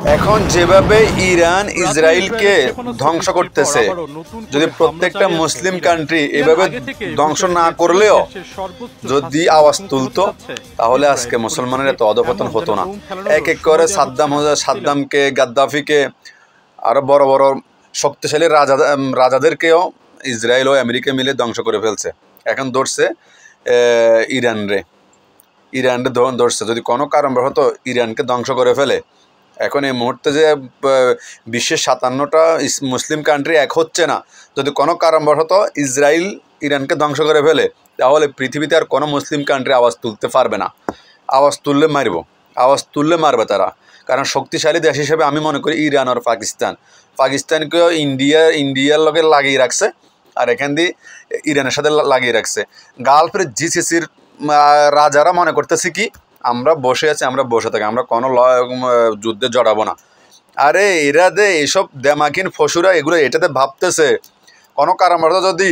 এখন যেভাবে ইরান ইসরায়েলকে ধ্বংস করতেছে, যদি প্রত্যেকটা মুসলিম কান্ট্রি এভাবে ধ্বংস না করলেও যদি আওয়াজ তুলতো, তাহলে আজকে মুসলমানের এত অধঃপতন হতো না। এক এক করে সাদ্দামকে, গাদ্দাফিকে, আরো বড় বড় শক্তিশালী রাজাদেরকেও ইসরায়েল ও আমেরিকা মিলে ধ্বংস করে ফেলছে। এখন ধরছে ইরানরে ধরছে। যদি কোনো কারণবশত ইরানকে ধ্বংস করে ফেলে, এখন এই মুহূর্তে যে বিশ্বের 57টা মুসলিম কান্ট্রি এক হচ্ছে না, যদি কোনো কারণবশত ইসরায়েল ইরানকে ধ্বংস করে ফেলে, তাহলে পৃথিবীতে আর কোনো মুসলিম কান্ট্রি আওয়াজ তুলতে পারবে না। আওয়াজ তুললে মারবে তারা। কারণ শক্তিশালী দেশ হিসেবে আমি মনে করি ইরান আর পাকিস্তানকেও ইন্ডিয়ার লগে লাগিয়ে রাখছে, আর এখান দিয়ে ইরানের সাথে লাগিয়ে রাখছে। গালফের জিসিসির রাজারা মনে করতেছে কি, আমরা বসে আছি, আমরা বসে থাকি, আমরা কোনো যুদ্ধে জড়াবো না। আরে এরা এইসব দেমাকিন ফসুরা এগুলো এটাতে ভাবতেছে কোনো কারণবশত যদি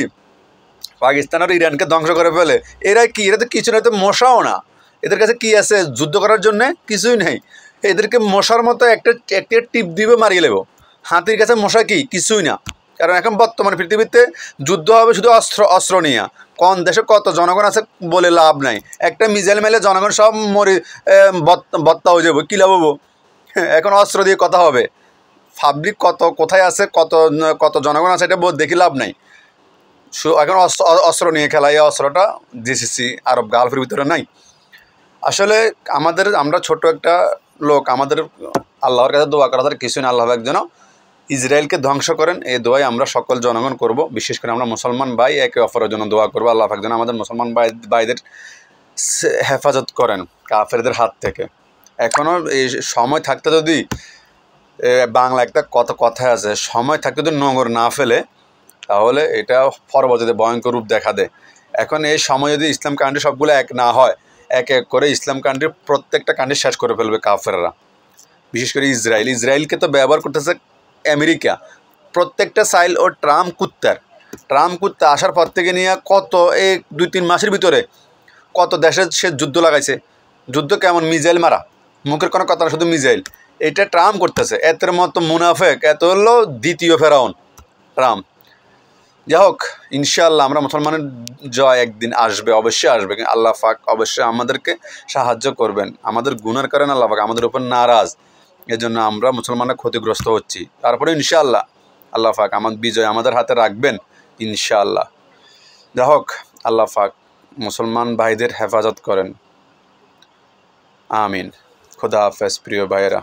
পাকিস্তান আর ইরানকে ধ্বংস করে ফেলে, এরা তো কিছু না, তো মশাও না। এদের কাছে কি আছে যুদ্ধ করার জন্যে? কিছুই নেই। এদেরকে মশার মতো একটা টিপ দিবে, মারিয়ে নেব। হাতির কাছে মশা কিছুই না। কারণ এখন বর্তমান পৃথিবীতে যুদ্ধ হবে শুধু অস্ত্র নিয়ে। কোন দেশে কত জনগণ আছে বলে লাভ নাই। একটা মিসাইল মেলে জনগণ সব বত্তা হয়ে যাবো, কি লাভ হবো? এখন অস্ত্র দিয়ে কথা হবে। পাবলিক কোথায় আছে, কত জনগণ আছে, এটা দেখি লাভ নাই। এখন অস্ত্র নিয়ে খেলা, এই অস্ত্রটা জিসিসি আরব গালফের ভিতরে নাই। আসলে আমরা ছোট একটা লোক, আমাদের আল্লাহর কাছে দোয়া করা কিছু না। আল্লাহ একজন ইসরায়েলকে ধ্বংস করেন, এই দোয়াই আমরা সকল জনগণ করব। বিশেষ করে আমরা মুসলমান ভাই একে অপরের জন্য দোয়া করবো। আল্লাহ একজন আমাদের মুসলমান ভাইদের হেফাজত করেন কাফেরদের হাত থেকে। এখনও এই সময় থাকতে যদি, বাংলা একটা কথা আছে, সময় থাকতে যদি নোংর না ফেলে, তাহলে এটা পরবর্তীতে ভয়ঙ্কর রূপ দেখা দেয়। এখন এই সময় যদি ইসলাম কান্ট্রি সবগুলো এক না হয়, এক এক করে ইসলাম কান্ট্রির প্রত্যেকটা কান্ট্রি শেষ করে ফেলবে কাফেররা। বিশেষ করে ইসরায়েলকে তো ব্যবহার করতেছে আমেরিকা। প্রত্যেকটা সাইল ও ট্রাম্প কুত্তা আসার পর থেকে নিয়ে এই 2-3 মাসের ভিতরে কত দেশে সে যুদ্ধ লাগাইছে। যুদ্ধ কেমন? মিসাইল মারা, মুখের কোনো কথা না, শুধু মিসাইল। এটা ট্রাম্প করতেছে। এতের মতো মুনাফেক, এত হলো দ্বিতীয় ফেরাউন ট্রাম্প। যাই হোক, ইনশাআল্লাহ আমরা মুসলমানের জয় একদিন আসবে, অবশ্যই আসবে। আল্লাহ পাক অবশ্যই আমাদেরকে সাহায্য করবেন। আমাদের গুনার কারণে আল্লাহ পাক আমাদের উপর নারাজ, এজন্য আমরা মুসলমানরা ক্ষতিগ্রস্ত হচ্ছি। তারপরে ইনশাআল্লাহ আল্লাহ পাক বিজয় আমাদের হাতে রাখবেন ইনশাআল্লাহ। যাই হোক, আল্লাহ পাক মুসলমান ভাইদের হেফাজত করেন। আমিন। খোদা হাফেজ প্রিয় ভাইয়েরা।